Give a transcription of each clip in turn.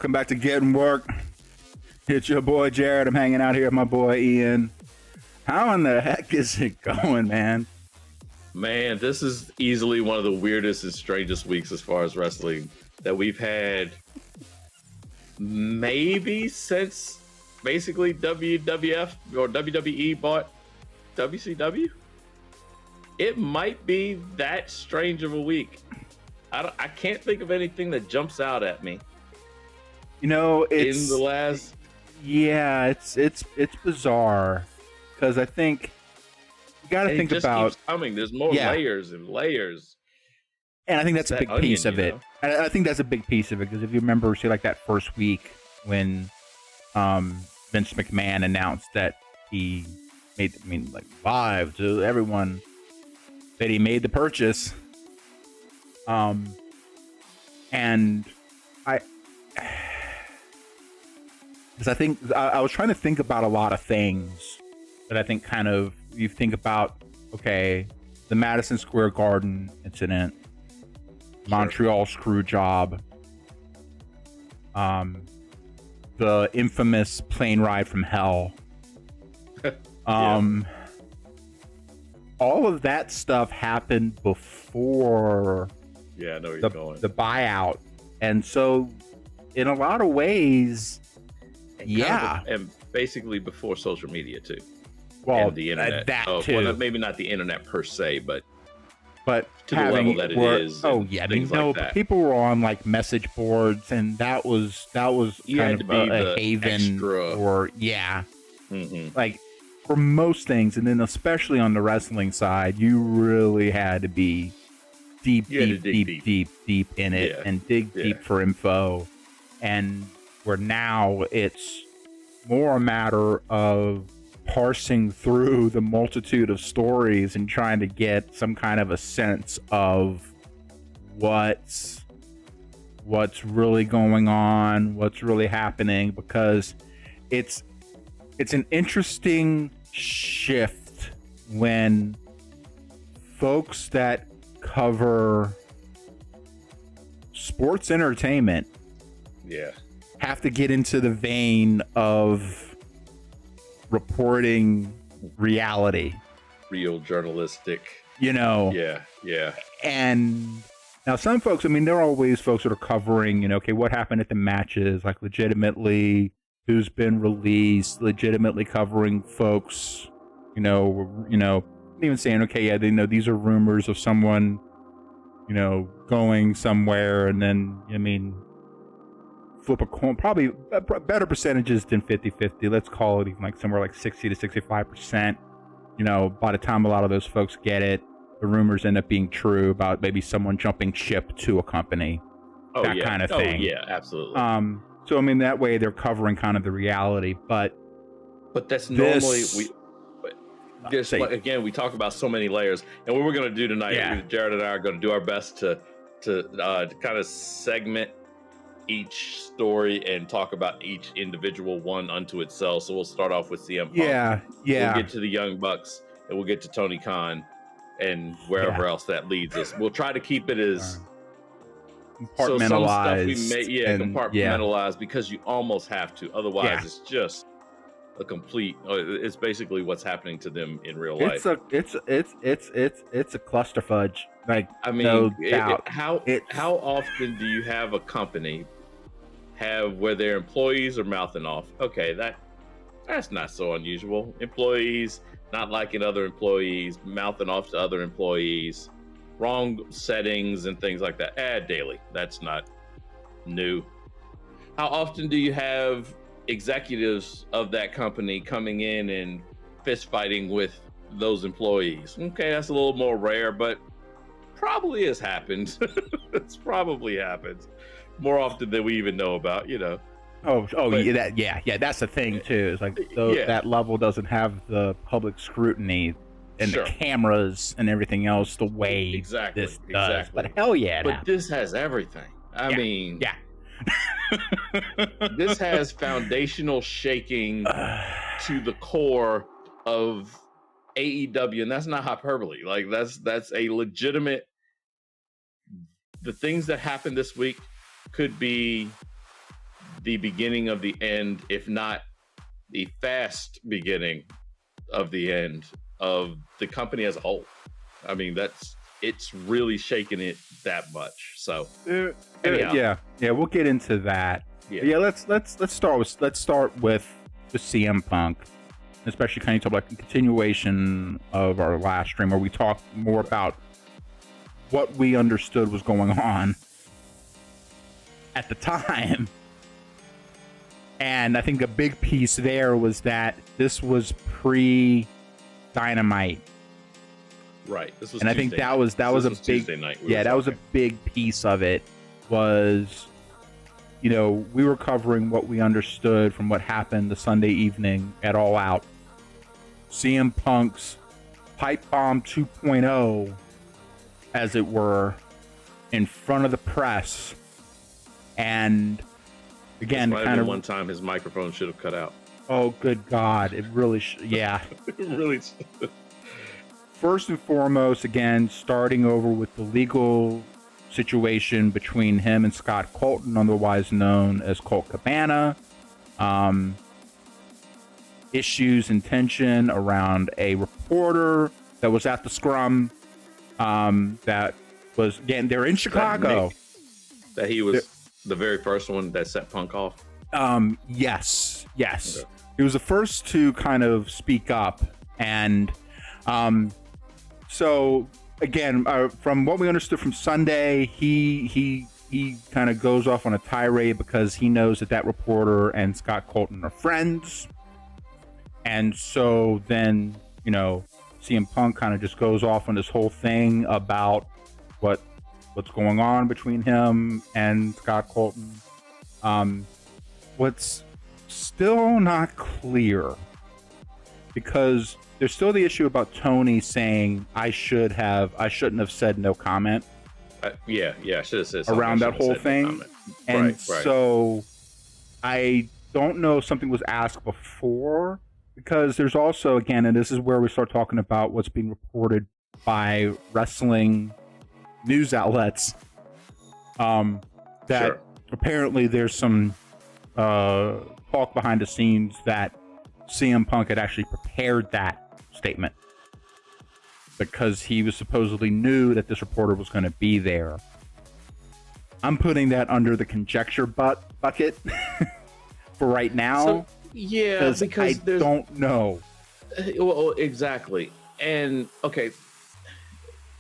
Welcome back to Getting Work. It's your boy Jarrett. I'm hanging out here with my boy Ian. How in the heck is it going, man? Man, this is easily one of the weirdest and strangest weeks as far as wrestling that we've had maybe since basically WWF or WWE bought WCW. It might be that strange of a week. I can't think of anything that jumps out at me. You know, it's in the last. Yeah, it's bizarre because I think you got to think about keeps coming. There's more layers and layers, and I think that's a big piece of it. I think that's a big piece of it because if you remember, say like that first week when Vince McMahon announced that he made, live to everyone that he made the purchase, and because I think I was trying to think about a lot of things that I think kind of you think about. Okay, the Madison Square Garden incident, Montreal screw job, the infamous plane ride from hell, all of that stuff happened before. Yeah, I know where you're going. The buyout, and so in a lot of ways. And basically before social media too. Well, and the internet. That too. Well, maybe not the internet per se, but to the level that it is. Oh yeah, people were on like message boards, and that was kind of a haven for like for most things, and then especially on the wrestling side, you really had to be deep in it and dig deep for info, and where now it's more a matter of parsing through the multitude of stories and trying to get some kind of a sense of what's really going on, what's really happening, because it's an interesting shift when folks that cover sports entertainment have to get into the vein of reporting reality, real journalistic, and now some folks, there are always folks that are covering, okay, what happened at the matches, like legitimately who's been released, legitimately covering folks, even saying, okay, they know these are rumors of someone, going somewhere, and then, flip a coin, probably better percentages than 50-50. Let's call it even like somewhere like 60 to 65%. By the time a lot of those folks get it, the rumors end up being true about maybe someone jumping ship to a company, kind of thing. Oh yeah, absolutely. So that way they're covering kind of the reality, but that's normally again, we talk about so many layers, and what we're going to do tonight, Jarrett and I are going to do our best to kind of segment each story and talk about each individual one unto itself. So we'll start off with CM Punk. We'll get to the Young Bucks, and we'll get to Tony Khan, and wherever else that leads us. We'll try to keep it as compartmentalized. Compartmentalized, because you almost have to. Otherwise, it's just a complete. It's basically what's happening to them in real life. It's a clusterfudge. No doubt. How often do you have a company where their employees are mouthing off? Okay, that's not so unusual. Employees not liking other employees, mouthing off to other employees, wrong settings and things like that. Daily. That's not new. How often do you have executives of that company coming in and fist fighting with those employees? Okay, that's a little more rare, but probably has happened. It's probably happened more often than we even know about, That's the thing too. It's like that level doesn't have the public scrutiny and the cameras and everything else the way this does. But hell yeah, but this has everything. This has foundational shaking to the core of AEW, and that's not hyperbole. Like that's a legitimate. The things that happened this week could be the beginning of the end, if not the fast beginning of the end of the company as a whole. I mean, it's really shaking it that much. So yeah, we'll get into that. Yeah, let's start with CM Punk, especially kind of talk about the continuation of our last stream where we talked more about what we understood was going on at the time. And I think a big piece there was that this was pre-Dynamite. Right. This was and Tuesday I think that was a big Tuesday night that was a big piece of it was, you know, we were covering what we understood from what happened the Sunday evening at All Out. CM Punk's Pipe Bomb 2.0, as it were, in front of the press. And again, kind of one time his microphone should have cut out. Oh, good God. It really yeah. It really should. First and foremost, again, starting over with the legal situation between him and Scott Colton, otherwise known as Colt Cabana. Issues and tension around a reporter that was at the scrum. That was, again, they're in Chicago. That he was the very first one that set Punk off? Yes. Okay. He was the first to kind of speak up. And so, again, from what we understood from Sunday, he kind of goes off on a tirade because he knows that reporter and Scott Colton are friends. And so then, you know, CM Punk kind of just goes off on this whole thing about what's going on between him and Scott Colton. What's still not clear, because there's still the issue about Tony saying I shouldn't have said no comment. I should have said around that whole thing. No, and right. So I don't know if something was asked before, because there's also, again, and this is where we start talking about what's being reported by wrestling news outlets, that apparently there's some talk behind the scenes that CM Punk had actually prepared that statement because he was supposedly knew that this reporter was going to be there. I'm putting that under the conjecture bucket for right now. So, yeah, because I don't know. Well, exactly. And okay,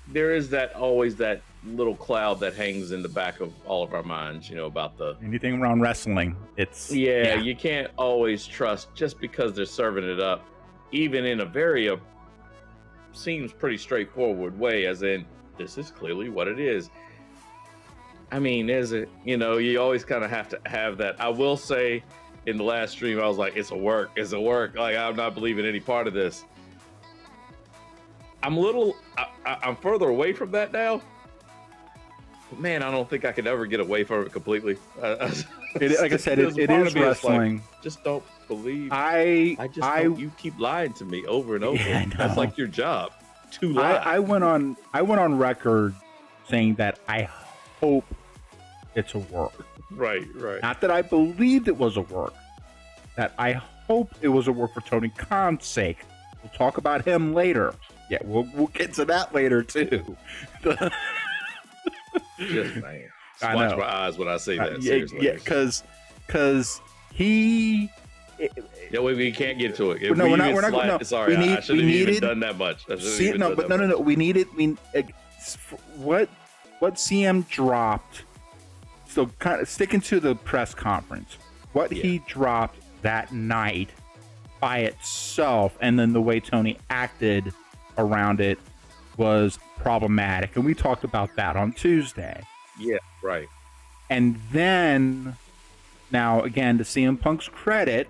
there is always that little cloud that hangs in the back of all of our minds, you know, about anything around wrestling. It's you can't always trust just because they're serving it up, even in a very seems pretty straightforward way, as in this is clearly what it is. I mean, is it? You know, you always kind of have to have that. I will say, in the last stream, I was like, it's a work. Like, I'm not believing any part of this. I'm further away from that now. But man, I don't think I could ever get away from it completely. Like I said, it is wrestling. Like, just don't believe. You keep lying to me over and over. Yeah, that's like your job to lie. I went on record saying that I hope it's a work. Right. Not that I believed it was a work. That I hoped it was a work for Tony Khan's sake. We'll talk about him later. Yeah, we'll get to that later too. Just man, watch my eyes when I say that. Seriously. Yeah, because he. We can't get to it. No, we're not. No, sorry, I shouldn't have even done that much. No. We needed. What CM dropped. So kind of sticking to the press conference, what he dropped that night by itself, and then the way Tony acted around it was problematic. And we talked about that on Tuesday. Yeah, right. And then, now again, to CM Punk's credit,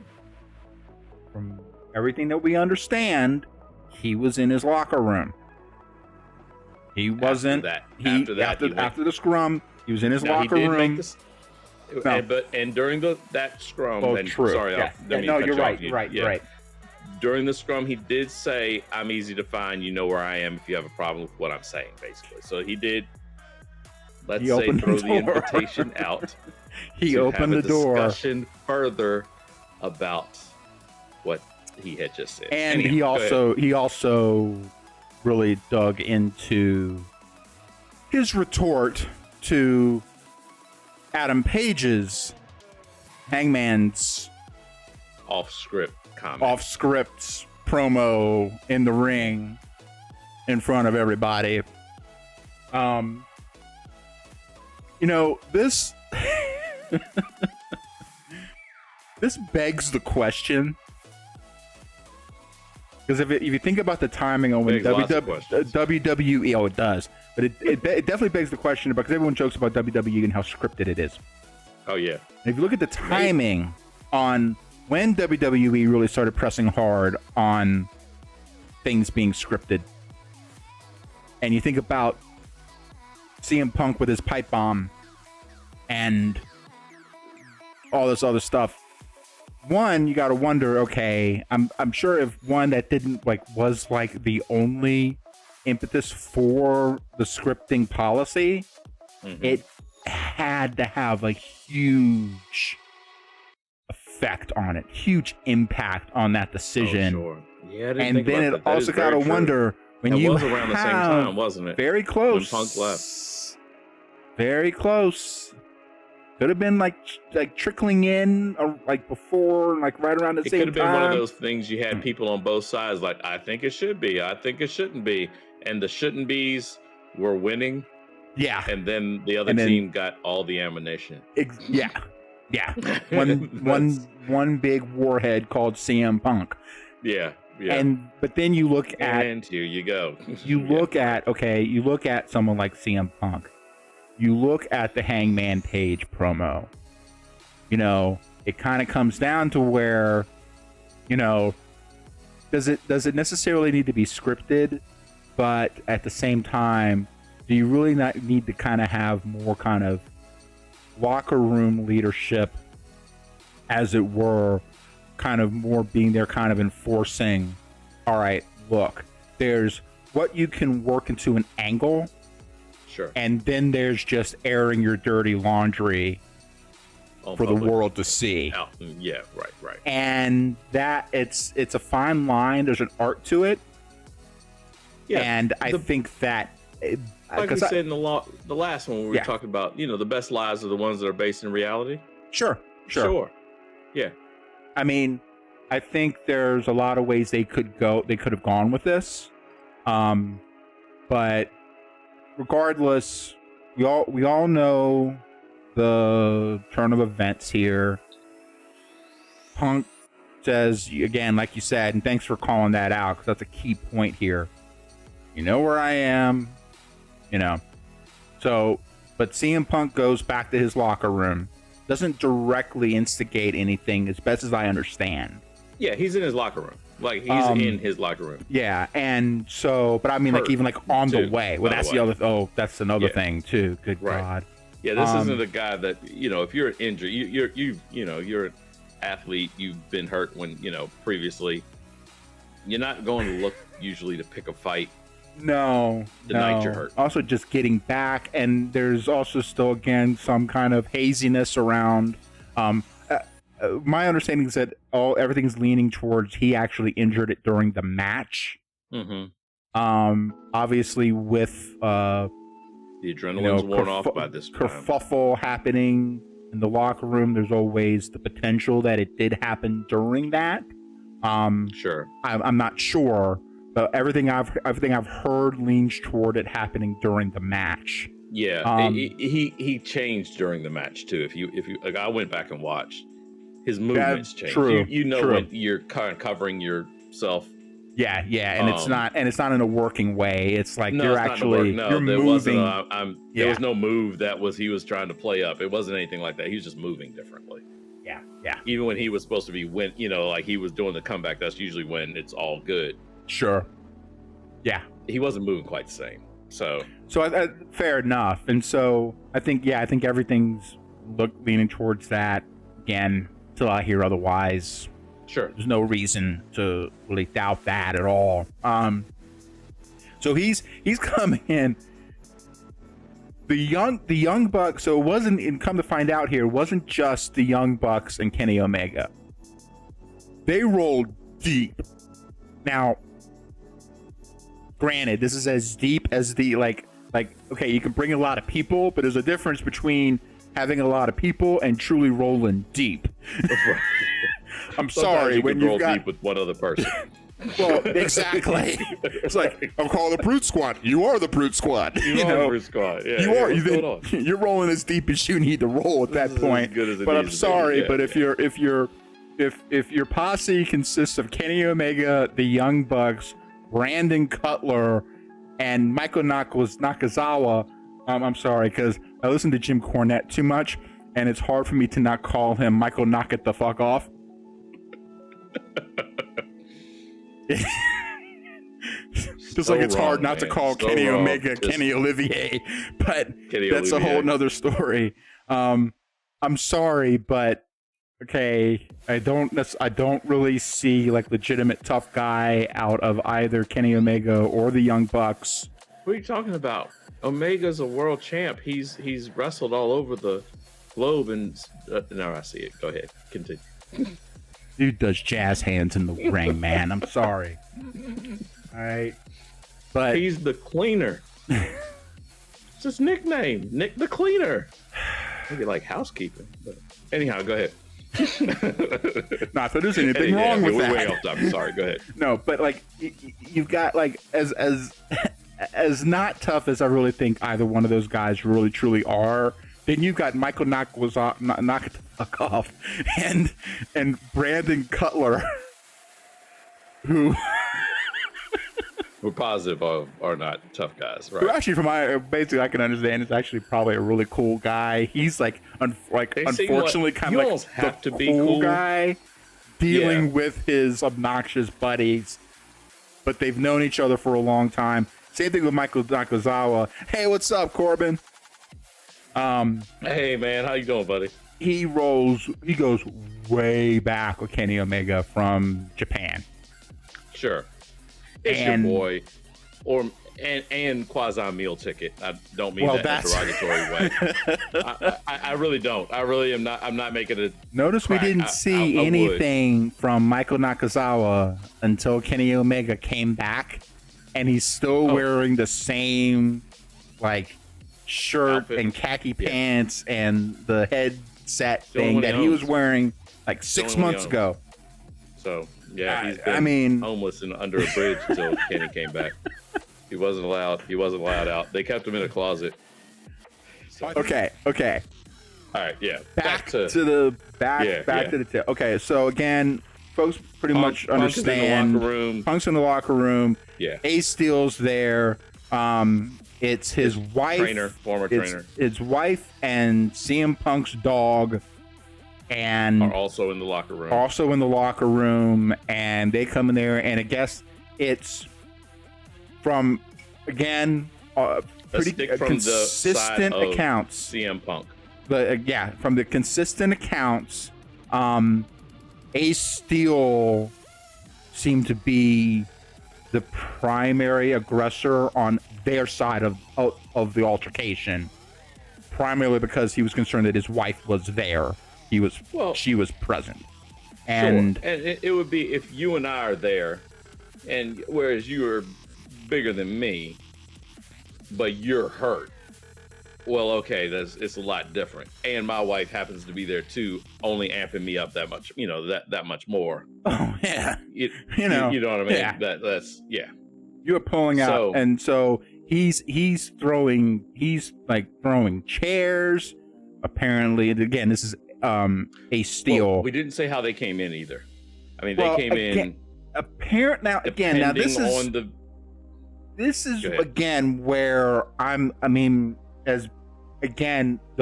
from everything that we understand, he was in his locker room. He wasn't. After the scrum, he was in his locker room. And during that scrum, true. Sorry, you're right. During the scrum, he did say, "I'm easy to find. You know where I am if you have a problem with what I'm saying." Basically, so he did let's say throw the invitation out. He opened the door. Discussion further about what he had just said. And he also really dug into his retort to Adam Page's Hangman's off-script promo in the ring in front of everybody. This this begs the question, because if you think about the timing on when WWE, it does, but it definitely begs the question about, because everyone jokes about WWE and how scripted it is. Oh yeah. And if you look at the timing on when WWE really started pressing hard on things being scripted, and you think about CM Punk with his pipe bomb and all this other stuff, one, you got to wonder, okay, I'm sure if one that didn't was the only impetus for the scripting policy, it had to have a huge effect on it, huge impact on that decision. Oh, sure. Yeah, and then it also got to wonder, when you was around the same time, wasn't it? Very close. When Punk left. Very close. Could have been trickling in before, right around the same time. It could have been one of those things you had people on both sides I think it should be, I think it shouldn't be, and the shouldn't be's were winning. Yeah. And then the other team got all the ammunition. Yeah. One big warhead called CM Punk. Yeah. Yeah. But then you look at, and here you go. You look at someone like CM Punk. You look at the Hangman Page promo. It kind of comes down to where, does it necessarily need to be scripted? But at the same time, do you really not need to kind of have more kind of locker room leadership, as it were, kind of more being there, kind of enforcing, all right, look, there's what you can work into an angle. Sure. And then there's just airing your dirty laundry for the world to see. Yeah, right. And that it's a fine line. There's an art to it. Yeah. And I think that, like we said in the last one, we were talking about, the best lies are the ones that are based in reality. Sure. Yeah. I mean, I think there's a lot of ways they could have gone with this. But regardless, we all know the turn of events here. Punk says, again, like you said, and thanks for calling that out, because that's a key point here. You know where I am, So, but CM Punk goes back to his locker room. Doesn't directly instigate anything, as best as I understand. Yeah, he's in his locker room. He's in his locker room. Yeah, and so, but I mean, even on the way. Well, that's that's another thing too. Good God. Yeah, this isn't a guy that, if you're injured, you're an athlete, you've been hurt when, previously. You're not going to look usually to pick a fight. No. The night you're hurt. Also, just getting back, and there's also still, again, some kind of haziness around. My understanding is that everything's leaning towards he actually injured it during the match. Obviously, with the adrenaline's worn off by this time. Kerfuffle happening in the locker room, there's always the potential that it did happen during that. Sure. I'm not sure, but everything I've heard leans toward it happening during the match. Yeah, he changed during the match too. If you I went back and watched, his movements changed. True. True. When you're kind of covering yourself. Yeah, and it's not in a working way. It's you're actually you're there moving. There was no move he was trying to play up. It wasn't anything like that. He was just moving differently. Yeah. Even when he was supposed to be he was doing the comeback, that's usually when it's all good. Sure. Yeah. He wasn't moving quite the same. So fair enough. And so I think everything's leaning towards that again till I hear otherwise. Sure. There's no reason to really doubt that at all. So he's coming in. the young Bucks. So it wasn't. And come to find out here, it wasn't just the Young Bucks and Kenny Omega. They rolled deep. Now, granted, this is as deep as the like. Okay, you can bring a lot of people, but there's a difference between having a lot of people and truly rolling deep. I'm sorry when you got deep with one other person. Well, exactly. It's like, I'm calling the Brute Squad. You are the Brute Squad. You are the Brute Squad. Yeah, you are. You're rolling as deep as you need to roll at that point. But I'm sorry, but if your posse consists of Kenny Omega, the Young Bucks, Brandon Cutler, and Michael Nakazawa, I'm sorry, because I listen to Jim Cornette too much, and it's hard for me to not call him Michael Knock It the Fuck Off. Just like it's hard not to call Kenny Omega Kenny Olivier, but that's a whole nother story. I'm sorry, but okay, I don't really see like legitimate tough guy out of either Kenny Omega or the Young Bucks. What are you talking about? Omega's a world champ. He's wrestled all over the globe, and no, I see it. Go ahead, continue. Dude does jazz hands in the ring, man. I'm sorry. All right, but he's the cleaner. It's his nickname, Nick the Cleaner. Maybe like housekeeping. But anyhow, go ahead. Not that there's anything wrong with that. We're way off topic. Sorry, go ahead. No, but like you've got like as not tough as I really think either one of those guys really truly are. Then you've got Michael Knock It the Fuck Off and Brandon Cutler, who we're positive are not tough guys, right? Who actually, from my basically I can understand, is actually probably a really cool guy. He's like unfortunately kind of like have the to be cool guy dealing with his obnoxious buddies, but they've known each other for a long time. Same thing with Michael Nakazawa. Hey, what's up, Corbin? Hey man, how you doing, buddy? He goes way back with Kenny Omega from Japan. Sure. It's your boy, and quasi meal ticket. I don't mean that in a derogatory way. I really don't. I really am not. I'm not making it. Notice we didn't see anything from Michael Nakazawa until Kenny Omega came back, and he's still wearing the same like shirt outfit and khaki pants and the headset thing that he was wearing like 6 months ago. So. Yeah, he's been homeless and under a bridge until Kenny came back. He wasn't allowed out. They kept him in a closet. So. Okay. All right, yeah. Back to the tail. Okay, so again, folks pretty much understand. Punk's in the locker room. Yeah. Ace Steel's there. It's his wife. Former trainer. His wife and CM Punk's dog. And are also in the locker room. And they come in there, and I guess it's from pretty consistent accounts. CM Punk, but from the consistent accounts, Ace Steel seemed to be the primary aggressor on their side of the altercation, primarily because he was concerned that his wife was there. She was present, and sure. And it would be if you and I are there, and whereas you are bigger than me, but you're hurt. Well, okay, it's a lot different. And my wife happens to be there too, only amping me up that much. That much more. Oh yeah, you know what I mean. Yeah. That's You're pulling out, and so he's throwing chairs. Apparently, again, this is. Ace Steel. Well, we didn't say how they came in either. I mean, they came in. This is again where the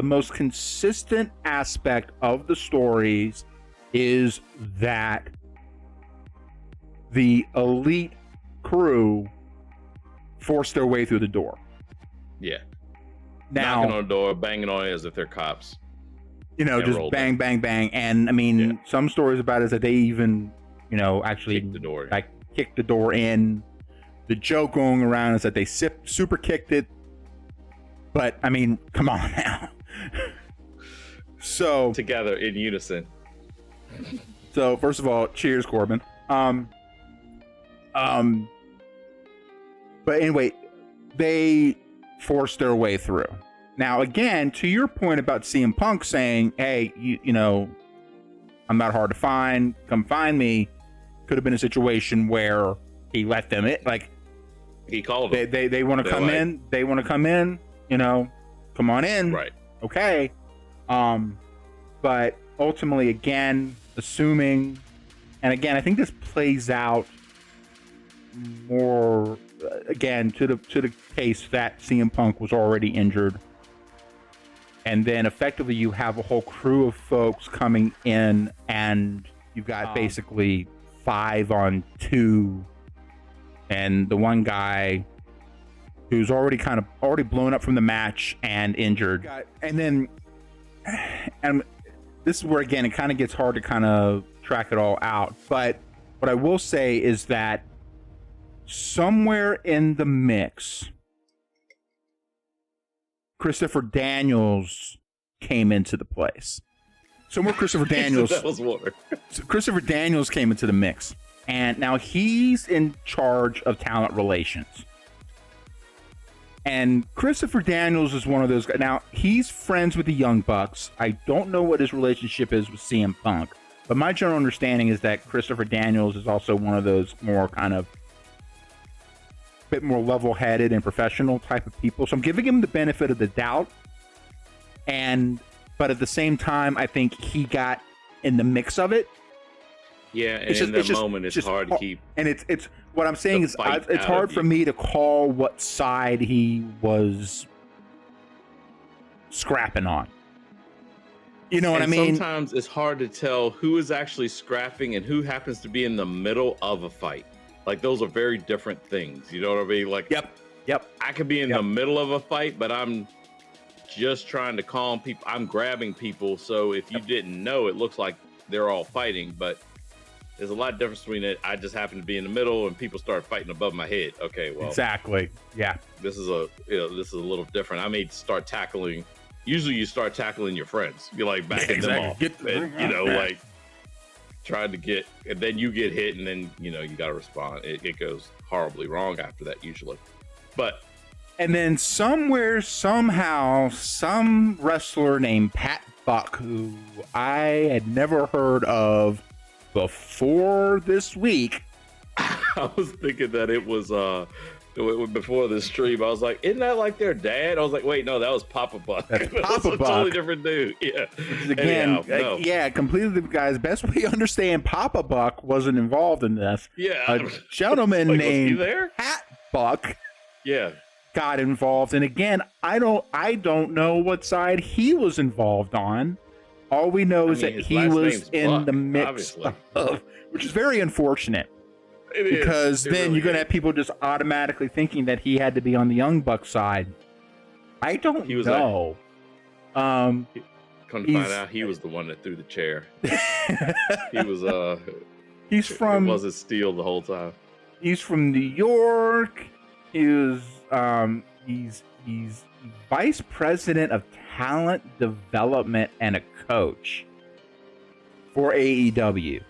most consistent aspect of the stories is that the elite crew forced their way through the door. Yeah. Now, knocking on the door, banging on it as if they're cops. Just bang, bang, bang. And some stories about it is that they even, actually kicked the door in. The joke going around is that they super kicked it. But I mean, come on now. So together in unison. So first of all, cheers, Corbin. But anyway, they forced their way through. Now, again, to your point about CM Punk saying, "Hey, you know, I'm not hard to find. Come find me." Could have been a situation where he let them in, like he called them. They want to come in. They want to come in. You know, come on in. Right. Okay. But ultimately, again, assuming, and again, I think this plays out more again to the case that CM Punk was already injured, and then effectively you have a whole crew of folks coming in, and you've got basically 5-on-2, and the one guy who's already blown up from the match and injured, and this is where again it kind of gets hard to kind of track it all out. But what I will say is that somewhere in the mix, Christopher Daniels came into the place. Somewhere Christopher Daniels that was water. Christopher Daniels came into the mix, and now he's in charge of talent relations. And Christopher Daniels is one of those guys. Now, he's friends with the Young Bucks. I don't know what his relationship is with CM Punk, but my general understanding is that Christopher Daniels is also one of those more kind of bit more level-headed and professional type of people. So I'm giving him the benefit of the doubt. But at the same time, I think he got in the mix of it. Yeah, and in that moment, it's hard to keep. And it's what I'm saying is it's hard for me to call what side he was scrapping on. You know what I mean? Sometimes it's hard to tell who is actually scrapping and who happens to be in the middle of a fight. Like, those are very different things. You know what I mean? Like, yep. I could be in the middle of a fight, but I'm just trying to calm people. I'm grabbing people. So if you didn't know, it looks like they're all fighting, but there's a lot of difference between it. I just happen to be in the middle and people start fighting above my head. Okay, well, exactly. Yeah. This is a little different. I may start tackling. Usually you start tackling your friends. You're like backing them off. Like trying to get, and then you get hit, and then, you got to respond. It goes horribly wrong after that usually. And then somewhere, somehow, some wrestler named Pat Buck, who I had never heard of before this week. I was thinking that it was before the stream. I was like, isn't that like their dad? I was like, wait, no, that was Papa Buck. That's Papa Buck. Totally different dude. Yeah. Again, completely the guys. Best we understand, Papa Buck wasn't involved in this. Yeah. A gentleman named Pat Buck. Yeah. Got involved, and again, I don't know what side he was involved on. All we know is that he was in the mix of, which is very unfortunate. Because then you're going to have people just automatically thinking that he had to be on the Young Bucks side. I don't know. Come to find out, he was the one that threw the chair. He was he's from. It wasn't steel the whole time. He's from New York. He's vice president of talent development and a coach for AEW.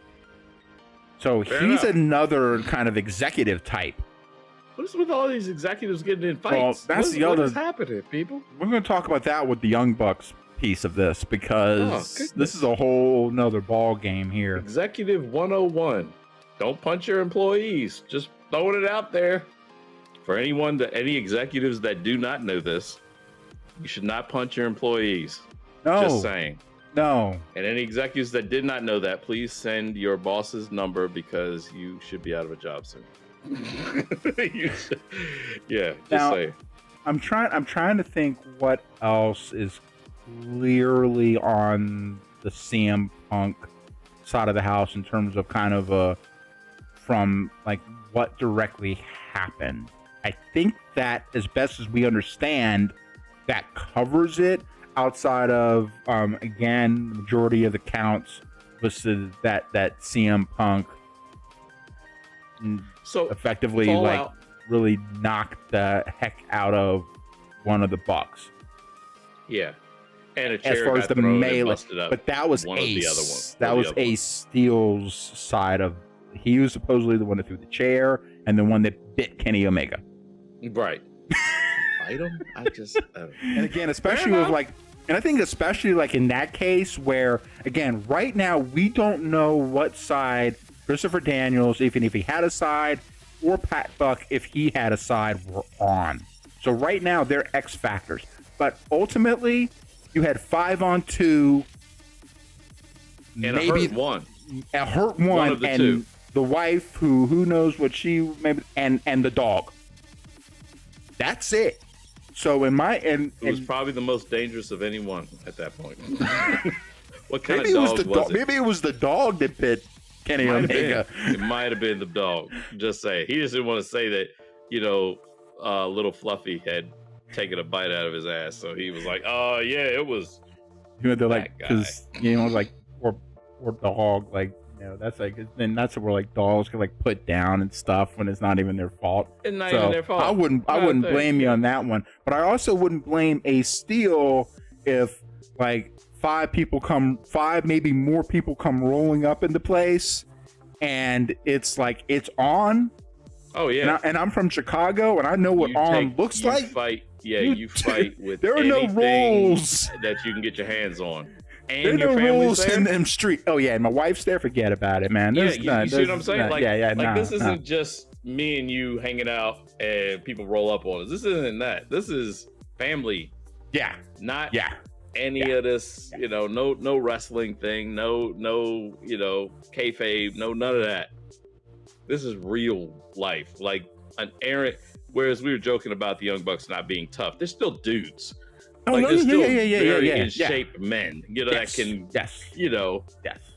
So he's another kind of executive type. What is with all these executives getting in fights? Well, what is happening, people? We're going to talk about that with the Young Bucks piece of this, because this is a whole nother ball game here. Executive 101. Don't punch your employees. Just throwing it out there. For any executives that do not know this, you should not punch your employees. No. Just saying. No. And any executives that did not know that, please send your boss's number, because you should be out of a job soon. Yeah, just saying. I'm trying to think what else is clearly on the CM Punk side of the house in terms of kind of from like what directly happened. I think that, as best as we understand, that covers it. Outside of again, the majority of the counts listed that CM Punk effectively really knocked the heck out of one of the Bucks. Yeah. And a chair as far got as the thrown melee, and busted up. but that was One of the other ones. That was Ace Steel's side of. He was supposedly the one that threw the chair and the one that bit Kenny Omega. Right. Bite him? And again, especially with like, and I think especially like in that case where, again, right now we don't know what side Christopher Daniels, even if he had a side, or Pat Buck, if he had a side, were on. So right now they're X factors. But ultimately, you had 5-on-2, and maybe a hurt one. A hurt one of the and two. The wife who knows what she maybe and the dog. That's it. So in my and it was probably the most dangerous of anyone at that point. What kind maybe of dog was it? Maybe it was the dog that bit Kenny Omega. It might have been the dog. Just say he just didn't want to say that. Little Fluffy had taken a bite out of his ass, so he was like, "Oh yeah, it was." They're like, because like or dog, like. That's like, then that's where like dogs can like put down and stuff when it's not even their fault. It's not even their fault. I wouldn't blame you on that one, but I also wouldn't blame Ace Steel if like five maybe more people come rolling up into place, and it's like it's on. Oh yeah, and I'm from Chicago, and I know what on looks like. You fight with. There are no rules that you can get your hands on. And there are your no rules there? in them street. Oh yeah, and my wife's there. Forget about it, man. You see what I'm saying? This isn't just me and you hanging out and people roll up on us. This isn't that. This is family. Yeah. Not any of this. Yeah. No wrestling thing. No kayfabe. No none of that. This is real life. Like an errant. Whereas we were joking about the Young Bucks not being tough, they're still dudes. They're still very in shape men, that can,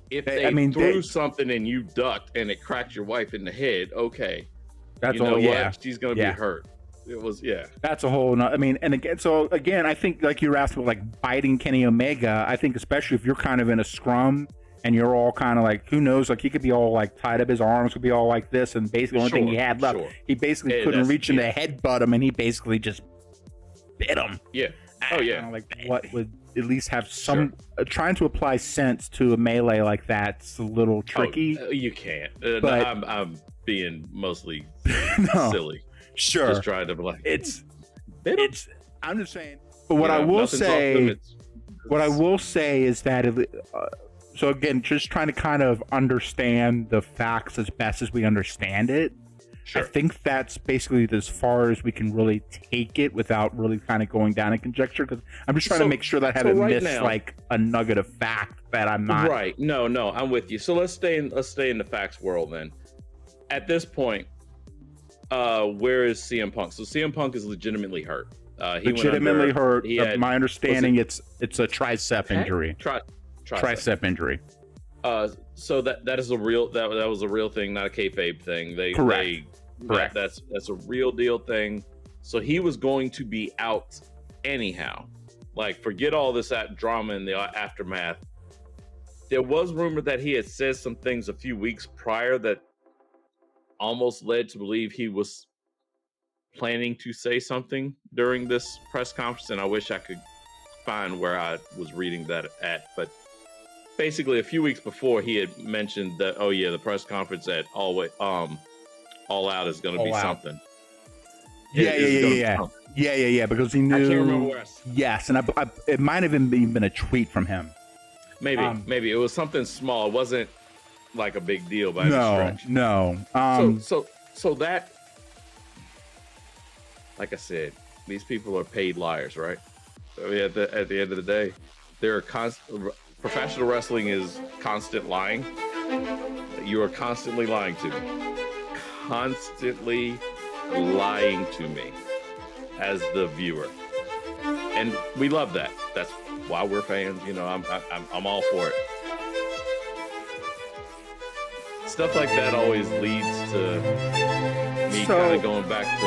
if they threw something and you ducked and it cracked your wife in the head, okay. That's all, she's going to be hurt. It was, That's a whole, and again, I think like you were asking about like biting Kenny Omega, I think especially if you're kind of in a scrum and you're all kind of like, who knows, like he could be all like tied up, his arms could be all like this, and basically the only thing he had left, he basically couldn't reach in to headbutt him, and he basically just bit him. Yeah. Oh yeah, like what would at least have some trying to apply sense to a melee like that's a little tricky. You can't. But I'm being mostly silly. Sure, just trying to be like it's. I'm just saying. But what I will say, is that so again, just trying to kind of understand the facts as best as we understand it. Sure. I think that's basically as far as we can really take it without really kind of going down in conjecture, because I'm just trying to make sure that I haven't missed like a nugget of fact that I'm not. Right. No, I'm with you. So let's stay in the facts world then. At this point, where is CM Punk? So CM Punk is legitimately hurt. He legitimately hurt. My understanding, it's a tricep injury. Tricep injury. So that is a real that was a real thing, not a kayfabe thing. Correct. That's a real deal thing. So he was going to be out anyhow. Like, forget all this drama in the aftermath. There was rumor that he had said some things a few weeks prior that almost led to believe he was planning to say something during this press conference, and I wish I could find where I was reading that at, but basically a few weeks before he had mentioned that, the press conference at All Out is going to be something. Yeah, because he knew. I can't remember where. Yes, and it might have even been a tweet from him. Maybe it was something small. It wasn't like a big deal by any stretch. No. So that, like I said, these people are paid liars, right? I mean, at the end of the day, professional wrestling is constant lying. You are constantly lying to me. Constantly lying to me as the viewer. And we love that. That's why we're fans. I'm all for it. Stuff like that always leads to me kind of going back to